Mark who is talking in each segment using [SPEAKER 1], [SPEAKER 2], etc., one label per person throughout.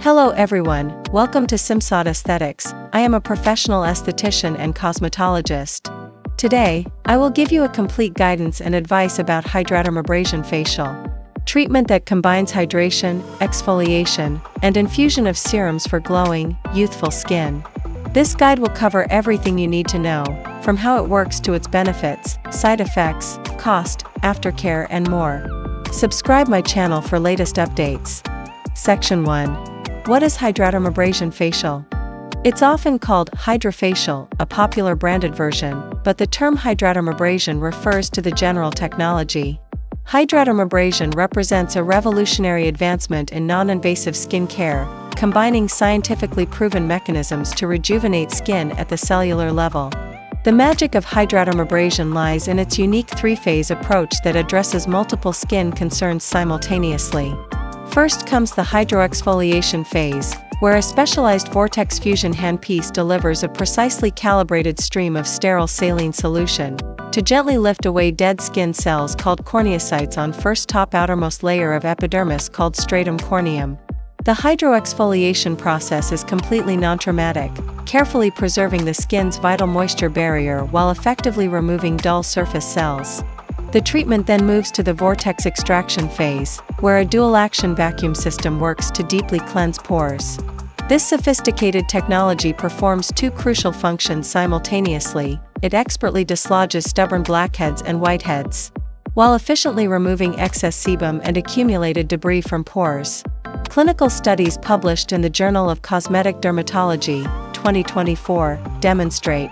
[SPEAKER 1] Hello everyone, welcome to Simsad Aesthetics. I am a professional esthetician and cosmetologist. Today, I will give you a complete guidance and advice about Hydradermabrasion facial treatment that combines hydration, exfoliation, and infusion of serums for glowing, youthful skin. This guide will cover everything you need to know, from how it works to its benefits, side effects, cost, aftercare, and more. Subscribe my channel for latest updates. Section 1. What is Hydradermabrasion facial? It's often called HydraFacial, a popular branded version, but the term Hydradermabrasion refers to the general technology. Hydradermabrasion represents a revolutionary advancement in non-invasive skin care, combining scientifically proven mechanisms to rejuvenate skin at the cellular level. The magic of Hydradermabrasion lies in its unique three-phase approach that addresses multiple skin concerns simultaneously. First comes the hydroexfoliation phase, where a specialized vortex fusion handpiece delivers a precisely calibrated stream of sterile saline solution to gently lift away dead skin cells called corneocytes on first top outermost layer of epidermis called stratum corneum. The hydroexfoliation process is completely non-traumatic, carefully preserving the skin's vital moisture barrier while effectively removing dull surface cells. The treatment then moves to the vortex extraction phase, where a dual-action vacuum system works to deeply cleanse pores. This sophisticated technology performs two crucial functions simultaneously. It expertly dislodges stubborn blackheads and whiteheads, while efficiently removing excess sebum and accumulated debris from pores. Clinical studies published in the Journal of Cosmetic Dermatology, 2024, demonstrate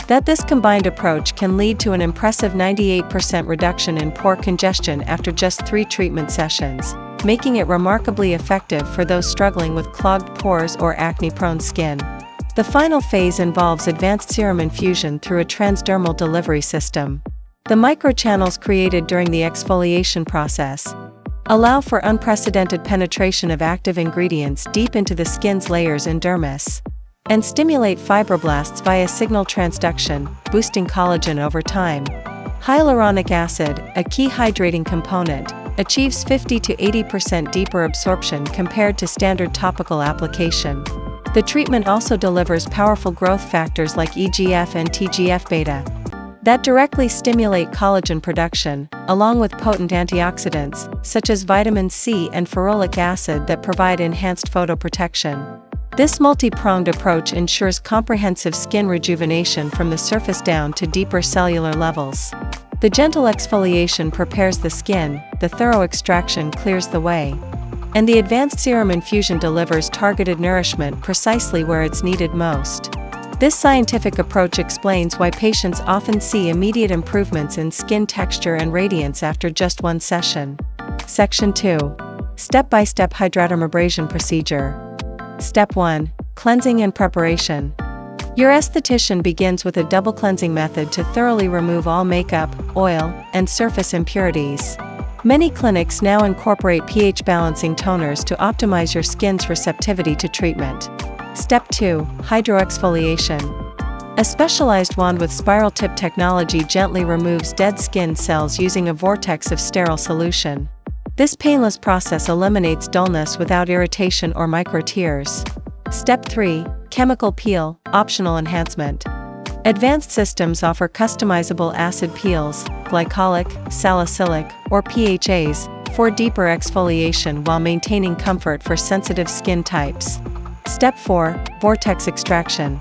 [SPEAKER 1] that this combined approach can lead to an impressive 98% reduction in pore congestion after just 3 treatment sessions, making it remarkably effective for those struggling with clogged pores or acne-prone skin. The final phase involves advanced serum infusion through a transdermal delivery system. The microchannels created during the exfoliation process allow for unprecedented penetration of active ingredients deep into the skin's layers in dermis, and stimulate fibroblasts via signal transduction, boosting collagen over time. Hyaluronic acid, a key hydrating component, achieves 50 to 80% deeper absorption compared to standard topical application. The treatment also delivers powerful growth factors like EGF and TGF-beta that directly stimulate collagen production, along with potent antioxidants, such as vitamin C and ferulic acid that provide enhanced photoprotection. This multi-pronged approach ensures comprehensive skin rejuvenation from the surface down to deeper cellular levels. The gentle exfoliation prepares the skin, the thorough extraction clears the way, and the advanced serum infusion delivers targeted nourishment precisely where it's needed most. This scientific approach explains why patients often see immediate improvements in skin texture and radiance after just 1 session. Section 2. Step-by-step Hydradermabrasion procedure. Step 1. Cleansing and preparation. Your esthetician begins with a double cleansing method to thoroughly remove all makeup, oil, and surface impurities. Many clinics now incorporate pH balancing toners to optimize your skin's receptivity to treatment. Step 2. Hydroexfoliation. A specialized wand with spiral tip technology gently removes dead skin cells using a vortex of sterile solution. This painless process eliminates dullness without irritation or micro tears. Step 3. Chemical peel, optional enhancement. Advanced systems offer customizable acid peels, glycolic, salicylic, or PHAs, for deeper exfoliation while maintaining comfort for sensitive skin types. Step 4. Vortex extraction.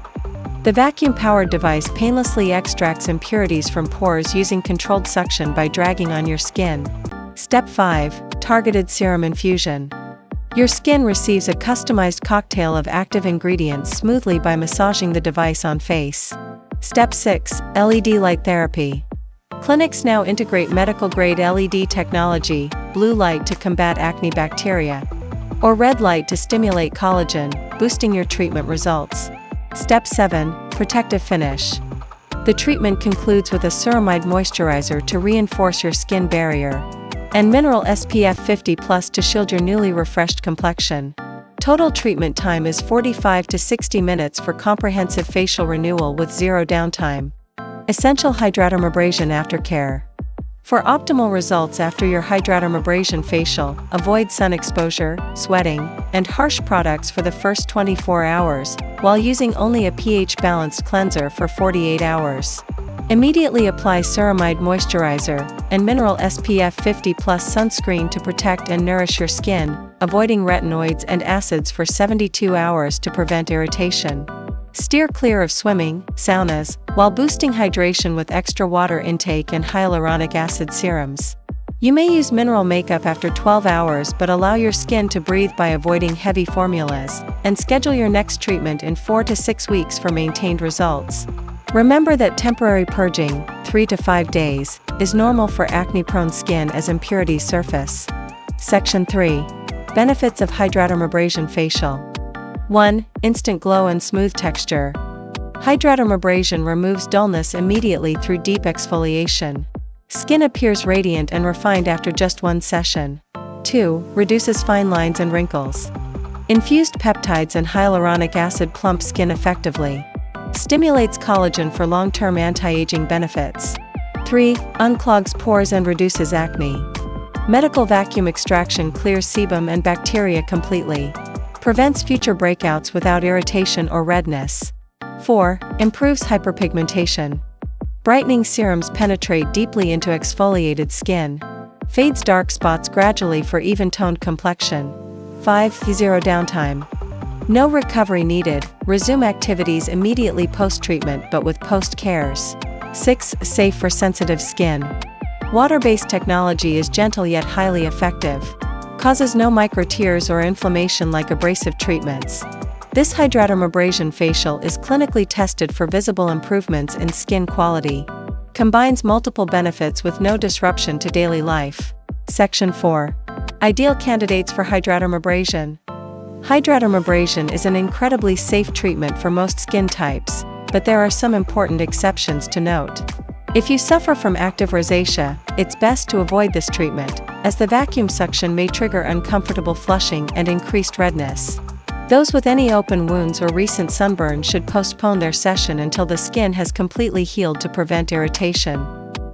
[SPEAKER 1] The vacuum-powered device painlessly extracts impurities from pores using controlled suction by dragging on your skin. Step 5. Targeted serum infusion. Your skin receives a customized cocktail of active ingredients smoothly by massaging the device on face. Step 6. LED light therapy. Clinics now integrate medical-grade LED technology, blue light to combat acne bacteria, or red light to stimulate collagen, boosting your treatment results. Step 7. Protective finish. The treatment concludes with a ceramide moisturizer to reinforce your skin barrier, and mineral SPF 50+ to shield your newly refreshed complexion. Total treatment time is 45 to 60 minutes for comprehensive facial renewal with zero downtime. Essential Hydradermabrasion aftercare. For optimal results after your Hydradermabrasion facial, avoid sun exposure, sweating, and harsh products for the first 24 hours, while using only a pH-balanced cleanser for 48 hours. Immediately apply ceramide moisturizer and mineral SPF 50+ sunscreen to protect and nourish your skin, avoiding retinoids and acids for 72 hours to prevent irritation. Steer clear of swimming, saunas, while boosting hydration with extra water intake and hyaluronic acid serums. You may use mineral makeup after 12 hours, but allow your skin to breathe by avoiding heavy formulas, and schedule your next treatment in 4 to 6 weeks for maintained results. Remember that temporary purging, 3 to 5 days, is normal for acne-prone skin as impurities surface. Section 3. Benefits of Hydradermabrasion facial. 1. Instant glow and smooth texture. Hydradermabrasion removes dullness immediately through deep exfoliation. Skin appears radiant and refined after just one session. 2. Reduces fine lines and wrinkles. Infused peptides and hyaluronic acid plump skin effectively. Stimulates collagen for long-term anti-aging benefits. 3. Unclogs pores and reduces acne. Medical vacuum extraction clears sebum and bacteria completely. Prevents future breakouts without irritation or redness. 4. Improves hyperpigmentation. Brightening serums penetrate deeply into exfoliated skin. Fades dark spots gradually for even-toned complexion. 5. Zero downtime. No recovery needed, resume activities immediately post-treatment but with post-cares. 6. Safe for sensitive skin. Water-based technology is gentle yet highly effective. Causes no micro-tears or inflammation like abrasive treatments. This Hydradermabrasion facial is clinically tested for visible improvements in skin quality. Combines multiple benefits with no disruption to daily life. Section 4. Ideal candidates for Hydradermabrasion. Hydradermabrasion is an incredibly safe treatment for most skin types, but there are some important exceptions to note. If you suffer from active rosacea, it's best to avoid this treatment, as the vacuum suction may trigger uncomfortable flushing and increased redness. Those with any open wounds or recent sunburn should postpone their session until the skin has completely healed to prevent irritation.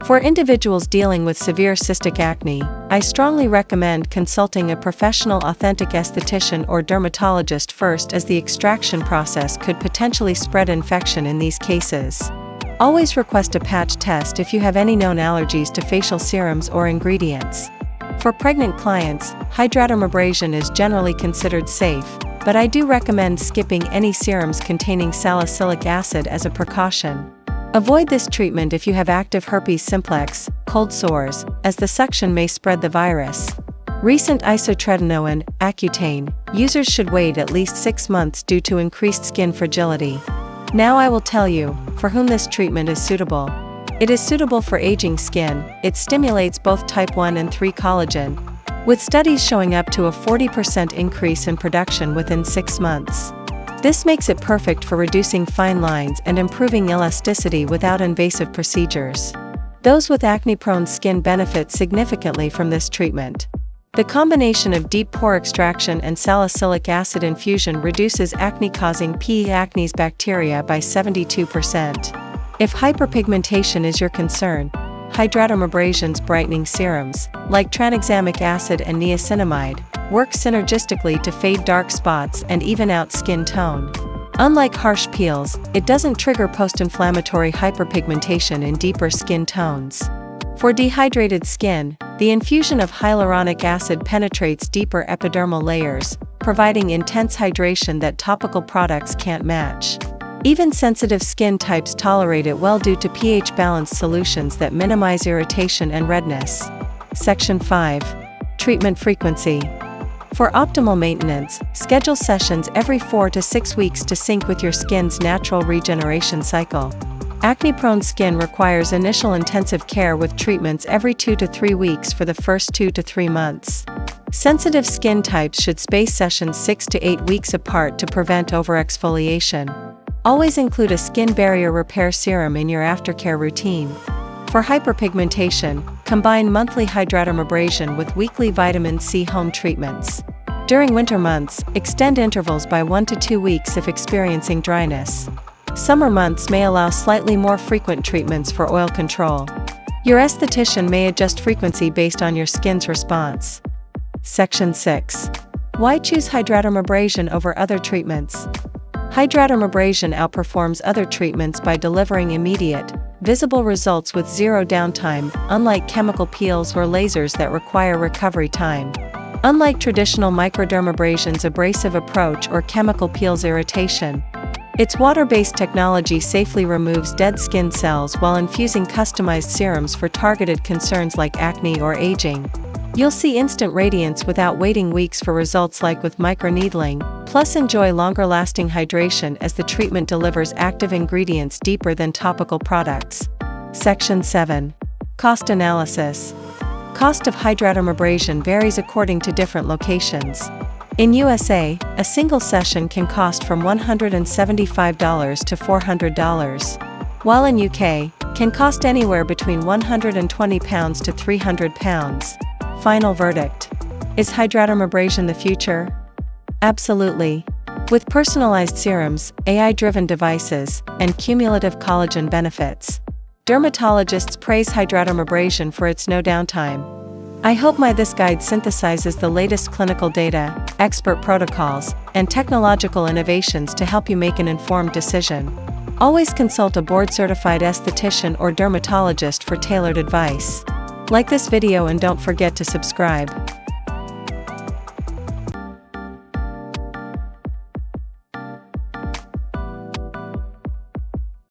[SPEAKER 1] For individuals dealing with severe cystic acne, I strongly recommend consulting a professional authentic esthetician or dermatologist first, as the extraction process could potentially spread infection in these cases. Always request a patch test if you have any known allergies to facial serums or ingredients. For pregnant clients, Hydradermabrasion is generally considered safe, but I do recommend skipping any serums containing salicylic acid as a precaution. Avoid this treatment if you have active herpes simplex, cold sores, as the suction may spread the virus. Recent isotretinoin, Accutane, users should wait at least 6 months due to increased skin fragility. Now I will tell you, for whom this treatment is suitable. It is suitable for aging skin. It stimulates both type 1 and 3 collagen, with studies showing up to a 40% increase in production within 6 months. This makes it perfect for reducing fine lines and improving elasticity without invasive procedures. Those with acne-prone skin benefit significantly from this treatment. The combination of deep pore extraction and salicylic acid infusion reduces acne-causing P. acnes bacteria by 72%. If hyperpigmentation is your concern, Hydradermabrasion's brightening serums, like tranexamic acid and niacinamide, work synergistically to fade dark spots and even out skin tone. Unlike harsh peels, it doesn't trigger post-inflammatory hyperpigmentation in deeper skin tones. For dehydrated skin, the infusion of hyaluronic acid penetrates deeper epidermal layers, providing intense hydration that topical products can't match. Even sensitive skin types tolerate it well due to pH-balanced solutions that minimize irritation and redness. Section 5. Treatment frequency. For optimal maintenance, schedule sessions every 4 to 6 weeks to sync with your skin's natural regeneration cycle. Acne-prone skin requires initial intensive care with treatments every 2 to 3 weeks for the first 2 to 3 months. Sensitive skin types should space sessions 6 to 8 weeks apart to prevent overexfoliation. Always include a skin barrier repair serum in your aftercare routine. For hyperpigmentation, combine monthly Hydradermabrasion with weekly vitamin C home treatments. During winter months, extend intervals by 1 to 2 weeks if experiencing dryness. Summer months may allow slightly more frequent treatments for oil control. Your esthetician may adjust frequency based on your skin's response. Section 6. Why choose Hydradermabrasion over other treatments? Hydradermabrasion outperforms other treatments by delivering immediate, visible results with zero downtime, unlike chemical peels or lasers that require recovery time. Unlike traditional microdermabrasion's abrasive approach or chemical peels irritation, its water-based technology safely removes dead skin cells while infusing customized serums for targeted concerns like acne or aging. You'll see instant radiance without waiting weeks for results like with microneedling, plus enjoy longer-lasting hydration as the treatment delivers active ingredients deeper than topical products. Section 7. Cost analysis. Cost of Hydradermabrasion varies according to different locations. In USA, a single session can cost from $175 to $400, while in UK, can cost anywhere between £120 to £300. Final verdict. Is Hydradermabrasion the future? Absolutely. With personalized serums, AI-driven devices, and cumulative collagen benefits, dermatologists praise Hydradermabrasion for its no downtime. I hope this guide synthesizes the latest clinical data, expert protocols, and technological innovations to help you make an informed decision. Always consult a board-certified esthetician or dermatologist for tailored advice. Like this video and don't forget to subscribe.